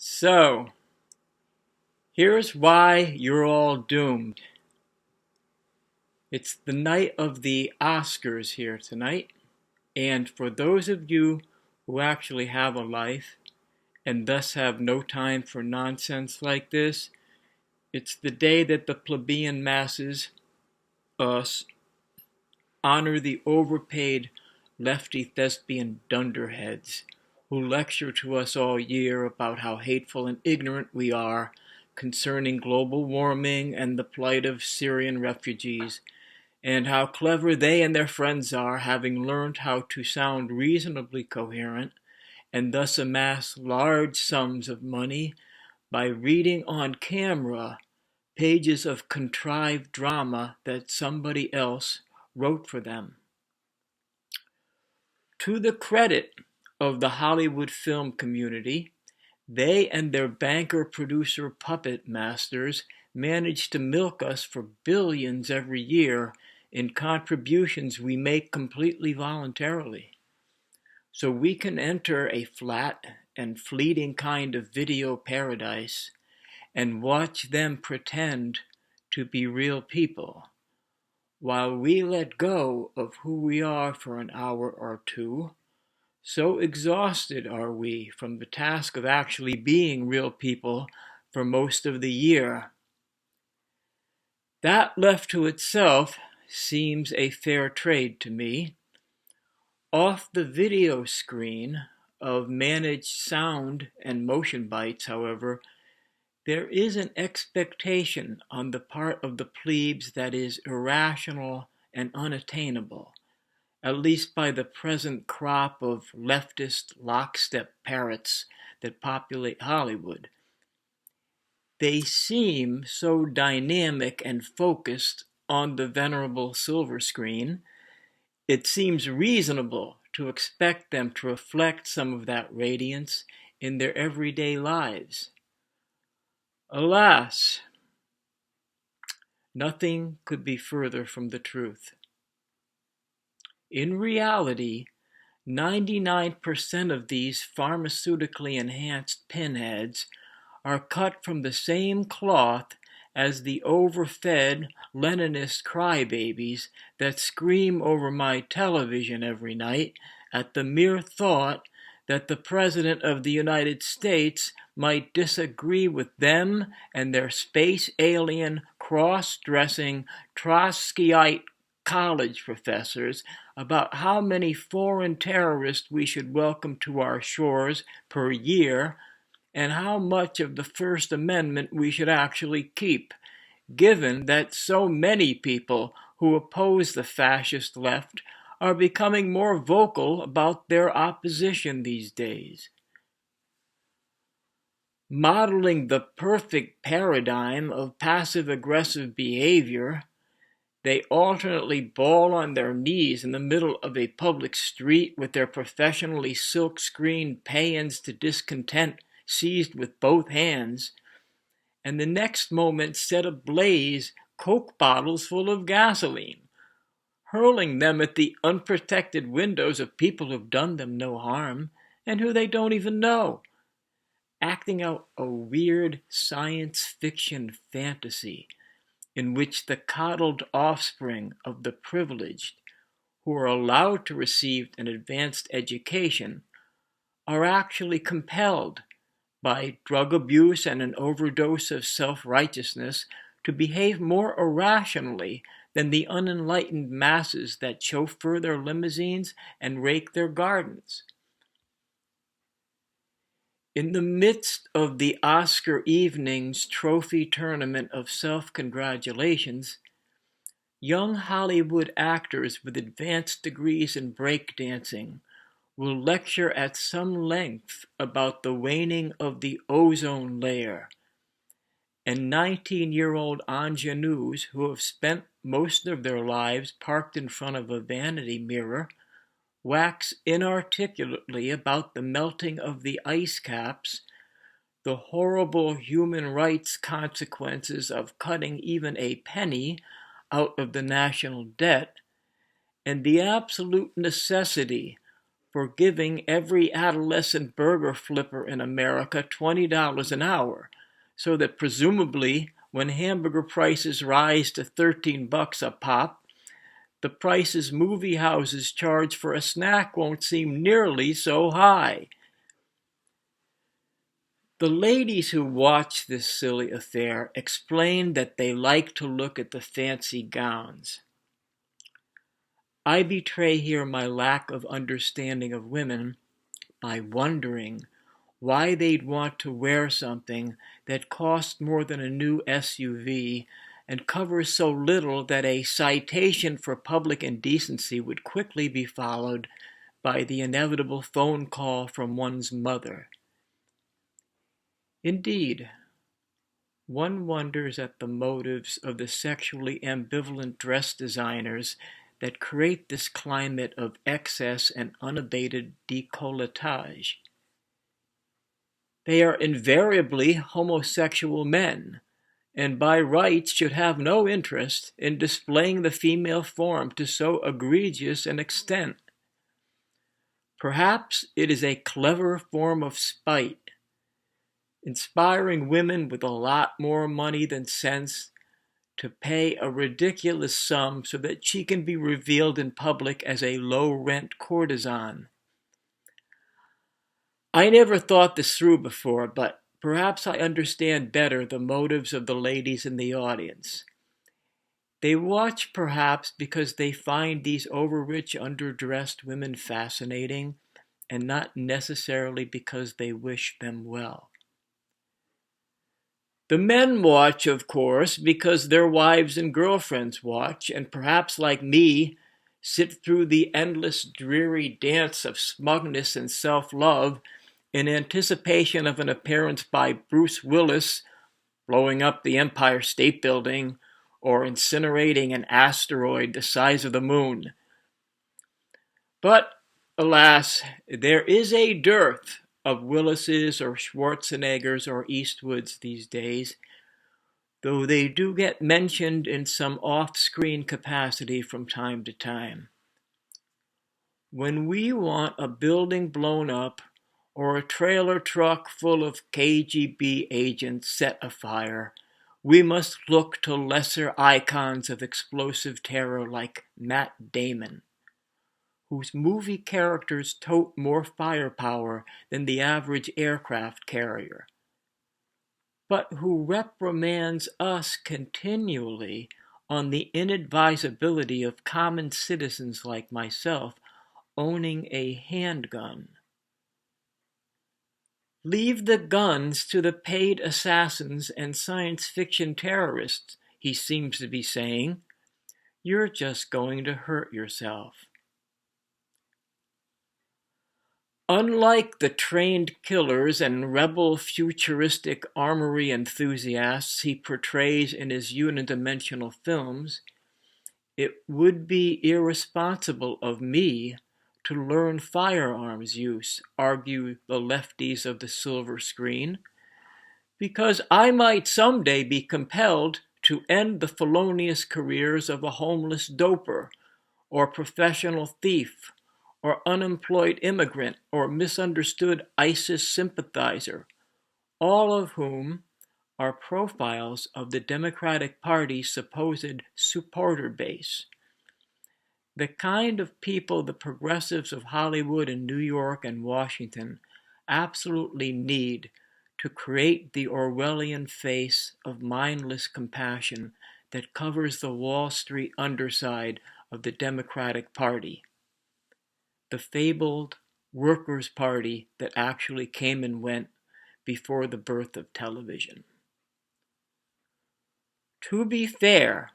So, here's why you're all doomed. It's the night of the Oscars here tonight, and for those of you who actually have a life and thus have no time for nonsense like this, it's the day that the plebeian masses, us, honor the overpaid lefty thespian dunderheads who lecture to us all year about how hateful and ignorant we are concerning global warming and the plight of Syrian refugees, and how clever they and their friends are, having learned how to sound reasonably coherent and thus amass large sums of money by reading on camera pages of contrived drama that somebody else wrote for them. To the credit of the Hollywood film community, they and their banker-producer puppet masters manage to milk us for billions every year in contributions we make completely voluntarily. So we can enter a flat and fleeting kind of video paradise and watch them pretend to be real people, while we let go of who we are for an hour or two. So exhausted are we from the task of actually being real people for most of the year. That left to itself seems a fair trade to me. Off the video screen of managed sound and motion bites, however, there is an expectation on the part of the plebes that is irrational and unattainable, at least by the present crop of leftist lockstep parrots that populate Hollywood. They seem so dynamic and focused on the venerable silver screen, it seems reasonable to expect them to reflect some of that radiance in their everyday lives. Alas, nothing could be further from the truth. In reality, 99% of these pharmaceutically enhanced pinheads are cut from the same cloth as the overfed Leninist crybabies that scream over my television every night at the mere thought that the President of the United States might disagree with them and their space alien, cross-dressing, Trotskyite college professors about how many foreign terrorists we should welcome to our shores per year and how much of the First Amendment we should actually keep, given that so many people who oppose the fascist left are becoming more vocal about their opposition these days. Modeling the perfect paradigm of passive-aggressive behavior, they alternately bawl on their knees in the middle of a public street with their professionally silk-screened paeans to discontent seized with both hands, and the next moment set ablaze Coke bottles full of gasoline, hurling them at the unprotected windows of people who've done them no harm and who they don't even know, acting out a weird science fiction fantasy in which the coddled offspring of the privileged, who are allowed to receive an advanced education, are actually compelled by drug abuse and an overdose of self-righteousness to behave more irrationally than the unenlightened masses that chauffeur their limousines and rake their gardens. In the midst of the Oscar evening's trophy tournament of self-congratulations, young Hollywood actors with advanced degrees in breakdancing will lecture at some length about the waning of the ozone layer, and 19-year-old ingenues who have spent most of their lives parked in front of a vanity mirror wax inarticulately about the melting of the ice caps, the horrible human rights consequences of cutting even a penny out of the national debt, and the absolute necessity for giving every adolescent burger flipper in America $20 an hour, so that presumably when hamburger prices rise to $13 a pop, the prices movie houses charge for a snack won't seem nearly so high. The ladies who watch this silly affair explain that they like to look at the fancy gowns. I betray here my lack of understanding of women by wondering why they'd want to wear something that costs more than a new SUV and covers so little that a citation for public indecency would quickly be followed by the inevitable phone call from one's mother. Indeed, one wonders at the motives of the sexually ambivalent dress designers that create this climate of excess and unabated décolletage. They are invariably homosexual men, and by rights should have no interest in displaying the female form to so egregious an extent. Perhaps it is a clever form of spite, inspiring women with a lot more money than sense to pay a ridiculous sum so that she can be revealed in public as a low-rent courtesan. I never thought this through before, but perhaps I understand better the motives of the ladies in the audience. They watch perhaps because they find these overrich, underdressed women fascinating, and not necessarily because they wish them well. The men watch, of course, because their wives and girlfriends watch, and perhaps like me, sit through the endless dreary dance of smugness and self-love in anticipation of an appearance by Bruce Willis blowing up the Empire State Building or incinerating an asteroid the size of the moon. But, alas, there is a dearth of Willises or Schwarzeneggers or Eastwoods these days, though they do get mentioned in some off-screen capacity from time to time. When we want a building blown up or a trailer truck full of KGB agents set afire, we must look to lesser icons of explosive terror like Matt Damon, whose movie characters tote more firepower than the average aircraft carrier, but who reprimands us continually on the inadvisability of common citizens like myself owning a handgun. Leave the guns to the paid assassins and science fiction terrorists, he seems to be saying. You're just going to hurt yourself. Unlike the trained killers and rebel futuristic armory enthusiasts he portrays in his unidimensional films, it would be irresponsible of me to learn firearms use, argue the lefties of the silver screen, because I might someday be compelled to end the felonious careers of a homeless doper or professional thief or unemployed immigrant or misunderstood ISIS sympathizer, all of whom are profiles of the Democratic Party's supposed supporter base. The kind of people the progressives of Hollywood and New York and Washington absolutely need to create the Orwellian face of mindless compassion that covers the Wall Street underside of the Democratic Party, the fabled Workers' Party that actually came and went before the birth of television. To be fair,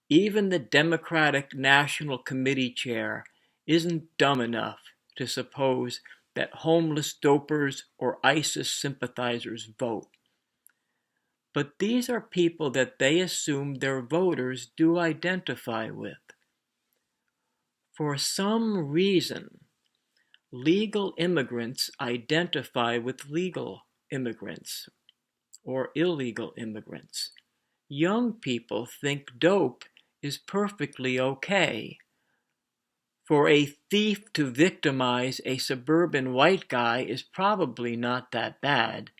even the Democratic National Committee chair isn't dumb enough to suppose that homeless dopers or ISIS sympathizers vote. But these are people that they assume their voters do identify with. For some reason, legal immigrants identify with legal immigrants or illegal immigrants. Young people think dope is perfectly okay. For a thief to victimize a suburban white guy is probably not that bad.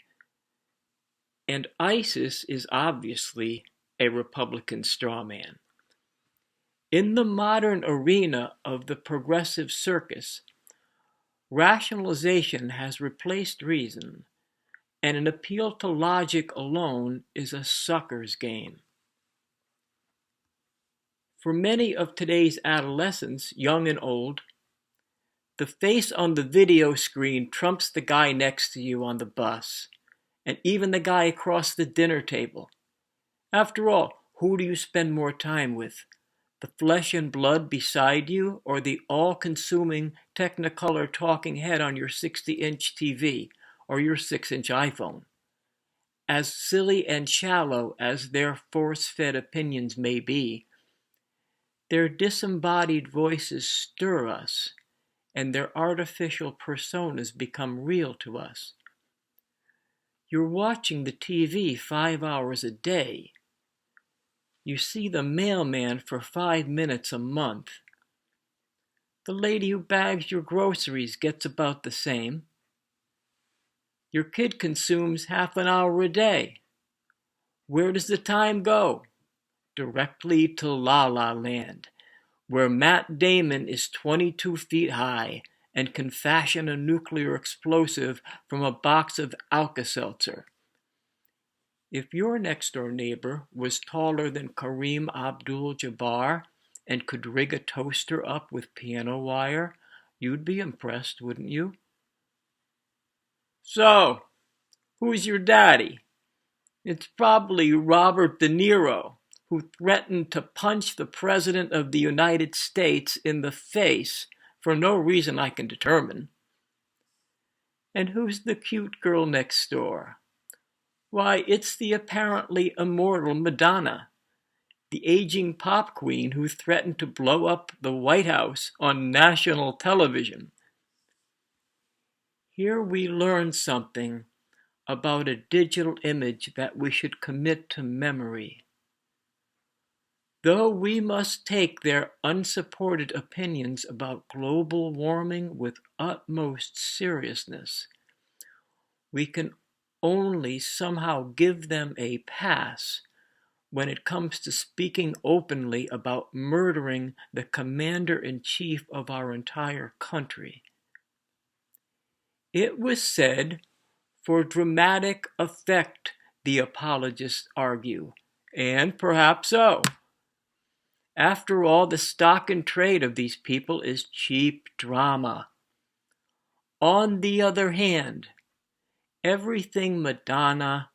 And ISIS is obviously a Republican strawman. In the modern arena of the progressive circus, rationalization has replaced reason, and an appeal to logic alone is a sucker's game. For many of today's adolescents, young and old, the face on the video screen trumps the guy next to you on the bus, and even the guy across the dinner table. After all, who do you spend more time with? The flesh and blood beside you, or the all-consuming Technicolor talking head on your 60-inch TV or your 6-inch iPhone? As silly and shallow as their force-fed opinions may be, their disembodied voices stir us, and their artificial personas become real to us. You're watching the TV 5 hours a day. You see the mailman for 5 minutes a month. The lady who bags your groceries gets about the same. Your kid consumes half an hour a day. Where does the time go? Directly to La La Land, where Matt Damon is 22 feet high and can fashion a nuclear explosive from a box of Alka-Seltzer. If your next-door neighbor was taller than Kareem Abdul-Jabbar and could rig a toaster up with piano wire, you'd be impressed, wouldn't you? So, who's your daddy? It's probably Robert De Niro, who threatened to punch the President of the United States in the face for no reason I can determine. And who's the cute girl next door? Why, it's the apparently immortal Madonna, the aging pop queen who threatened to blow up the White House on national television. Here we learn something about a digital image that we should commit to memory. Though we must take their unsupported opinions about global warming with utmost seriousness, we can only somehow give them a pass when it comes to speaking openly about murdering the commander-in-chief of our entire country. It was said for dramatic effect, the apologists argue, and perhaps so. After all, the stock and trade of these people is cheap drama. On the other hand, everything Madonna,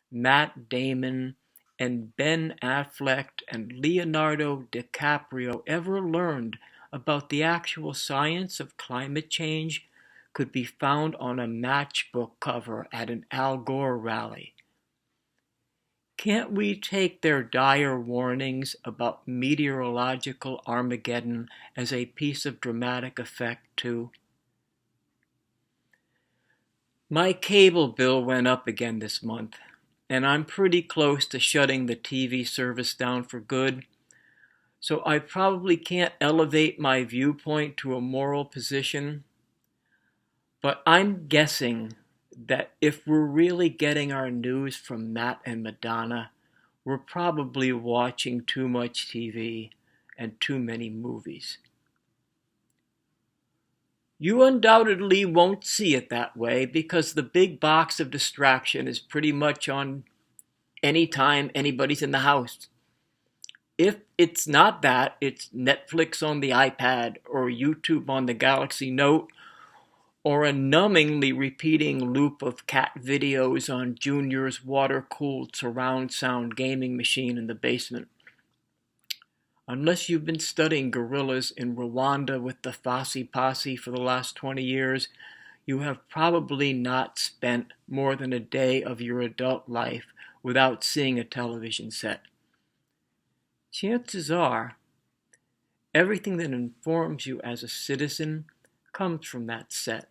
Matt Damon, and Ben Affleck and Leonardo DiCaprio ever learned about the actual science of climate change could be found on a matchbook cover at an Al Gore rally. Can't we take their dire warnings about meteorological Armageddon as a piece of dramatic effect too? My cable bill went up again this month, and I'm pretty close to shutting the TV service down for good, so I probably can't elevate my viewpoint to a moral position, but I'm guessing that if we're really getting our news from Matt and Madonna, we're probably watching too much TV and too many movies. You undoubtedly won't see it that way because the big box of distraction is pretty much on any time anybody's in the house. If it's not that, it's Netflix on the iPad or YouTube on the Galaxy Note or a numbingly repeating loop of cat videos on Junior's water-cooled surround sound gaming machine in the basement. Unless you've been studying gorillas in Rwanda with the Fosse Posse for the last 20 years, you have probably not spent more than a day of your adult life without seeing a television set. Chances are, everything that informs you as a citizen comes from that set.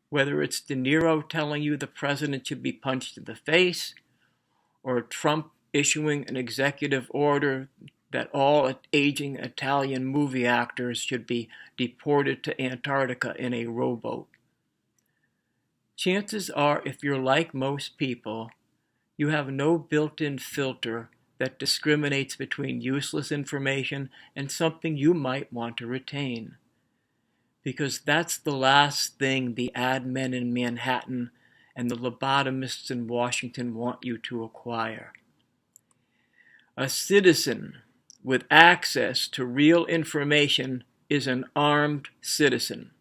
Whether it's De Niro telling you the president should be punched in the face, or Trump issuing an executive order that all aging Italian movie actors should be deported to Antarctica in a rowboat. Chances are, if you're like most people, you have no built-in filter that discriminates between useless information and something you might want to retain. Because that's the last thing the ad men in Manhattan and the lobotomists in Washington want you to acquire. A citizen with access to real information is an armed citizen.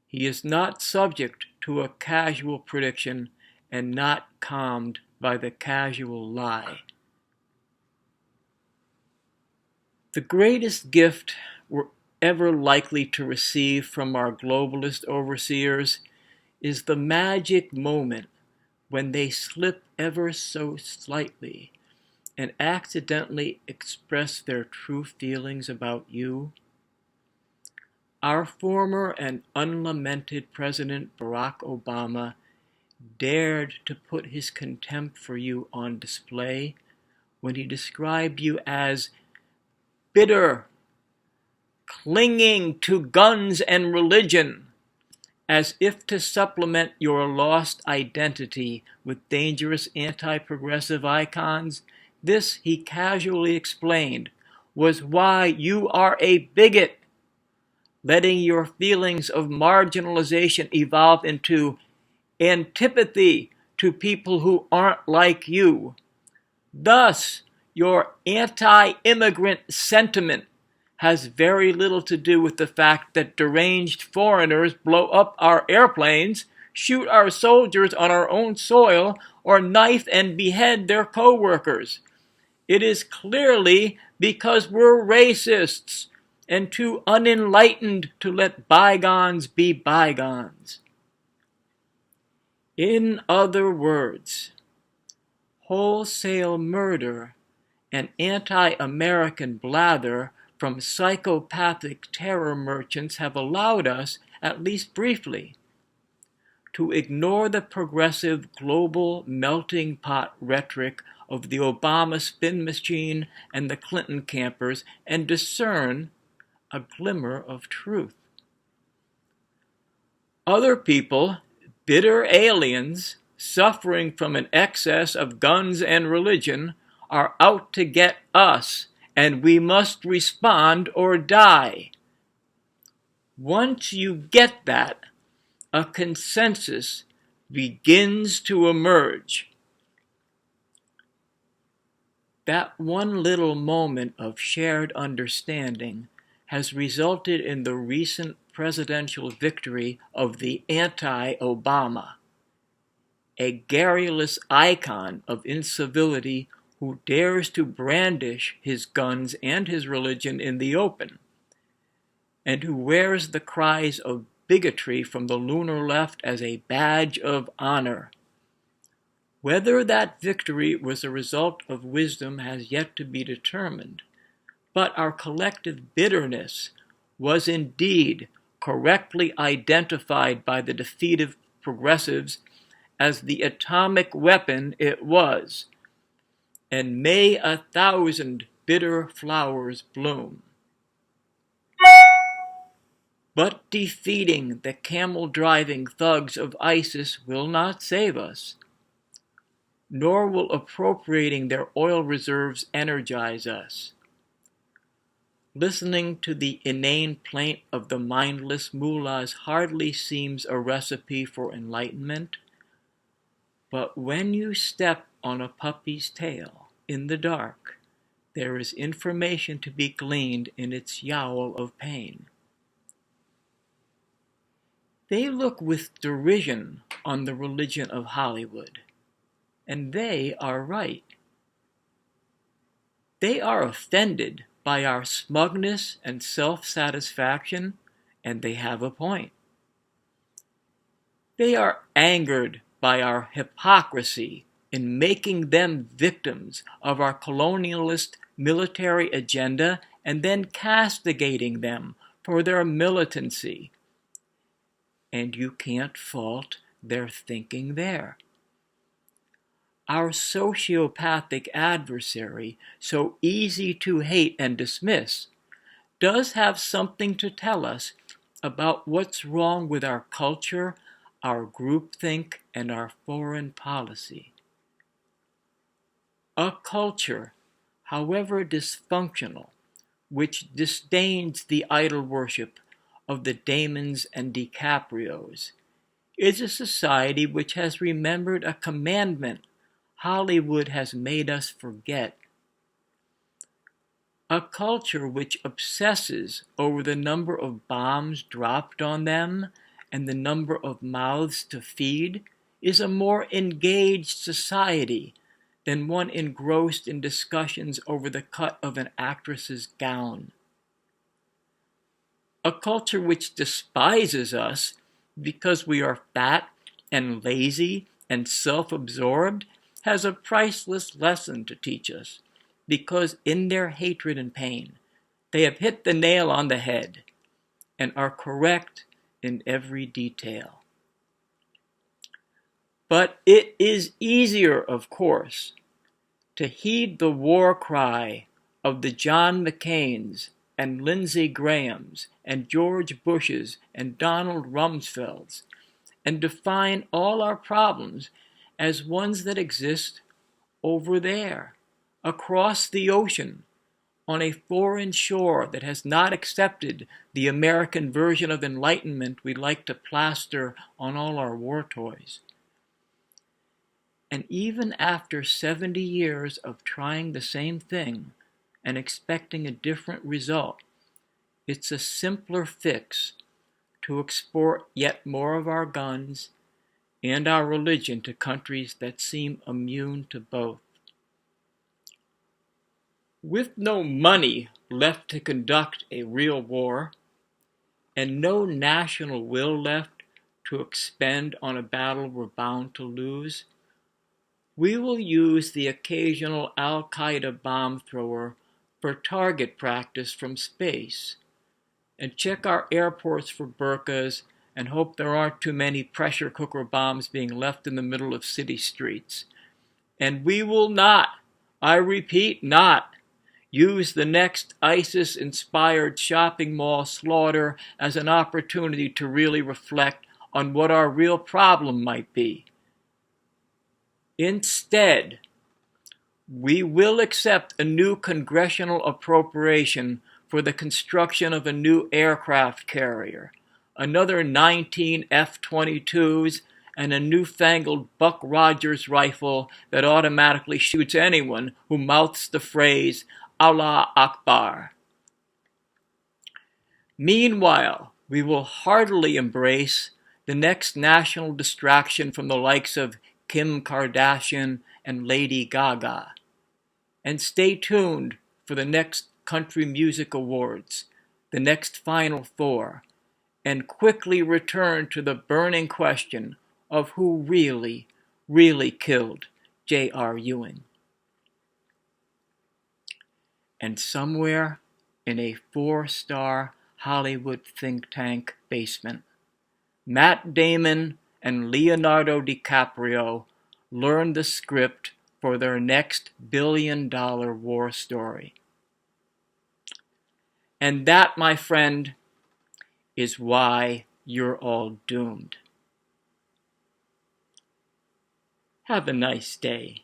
He is not subject to a casual prediction and not calmed by the casual lie. The greatest gift we're ever likely to receive from our globalist overseers is the magic moment when they slip ever so slightly and accidentally express their true feelings about you. Our former and unlamented President Barack Obama dared to put his contempt for you on display when he described you as bitter, clinging to guns and religion, as if to supplement your lost identity with dangerous anti-progressive icons. This, he casually explained, was why you are a bigot, letting your feelings of marginalization evolve into antipathy to people who aren't like you. Thus, your anti-immigrant sentiment has very little to do with the fact that deranged foreigners blow up our airplanes, shoot our soldiers on our own soil, or knife and behead their co-workers. It is clearly because we're racists and too unenlightened to let bygones be bygones. In other words, wholesale murder and anti-American blather from psychopathic terror merchants have allowed us, at least briefly, to ignore the progressive global melting pot rhetoric of the Obama spin machine and the Clinton campers and discern a glimmer of truth. Other people, bitter aliens, suffering from an excess of guns and religion, are out to get us, and we must respond or die. Once you get that, a consensus begins to emerge. That one little moment of shared understanding has resulted in the recent presidential victory of the anti-Obama, a garrulous icon of incivility who dares to brandish his guns and his religion in the open, and who wears the cries of bigotry from the lunar left as a badge of honor. Whether that victory was a result of wisdom has yet to be determined, but our collective bitterness was indeed correctly identified by the defeated progressives as the atomic weapon it was, and may 1,000 bitter flowers bloom. But defeating the camel-driving thugs of ISIS will not save us, nor will appropriating their oil reserves energize us. Listening to the inane plaint of the mindless mullahs hardly seems a recipe for enlightenment, but when you step on a puppy's tail in the dark, there is information to be gleaned in its yowl of pain. They look with derision on the religion of Hollywood, and they are right. They are offended by our smugness and self-satisfaction, and they have a point. They are angered by our hypocrisy in making them victims of our colonialist military agenda and then castigating them for their militancy. And you can't fault their thinking there. our sociopathic adversary, so easy to hate and dismiss, does have something to tell us about what's wrong with our culture, our groupthink, and our foreign policy. A culture, however dysfunctional, which disdains the idol worship of the Damons and DeCaprios, is a society which has remembered a commandment Hollywood has made us forget. A culture which obsesses over the number of bombs dropped on them and the number of mouths to feed is a more engaged society than one engrossed in discussions over the cut of an actress's gown. A culture which despises us because we are fat and lazy and self-absorbed has a priceless lesson to teach us, because in their hatred and pain, they have hit the nail on the head and are correct in every detail. But it is easier, of course, to heed the war cry of the John McCains and Lindsey Grahams and George Bushes and Donald Rumsfelds, and define all our problems as ones that exist over there, across the ocean, on a foreign shore that has not accepted the American version of enlightenment we like to plaster on all our war toys. And even after 70 years of trying the same thing and expecting a different result, it's a simpler fix to export yet more of our guns and our religion to countries that seem immune to both. With no money left to conduct a real war, and no national will left to expend on a battle we're bound to lose, we will use the occasional Al-Qaeda bomb thrower for target practice from space, and check our airports for burqas and hope there aren't too many pressure cooker bombs being left in the middle of city streets. And we will not, I repeat, not use the next ISIS-inspired shopping mall slaughter as an opportunity to really reflect on what our real problem might be. Instead, we will accept a new congressional appropriation for the construction of a new aircraft carrier, another 19 F-22s, and a newfangled Buck Rogers rifle that automatically shoots anyone who mouths the phrase Allah Akbar. Meanwhile, we will heartily embrace the next national distraction from the likes of Kim Kardashian and Lady Gaga, and stay tuned for the next Country Music Awards, the next Final Four, and quickly return to the burning question of who really, really killed J.R. Ewing. And somewhere in a 4-star Hollywood think tank basement, Matt Damon and Leonardo DiCaprio learned the script for their next billion-dollar war story. And that, my friend, is why you're all doomed. Have a nice day.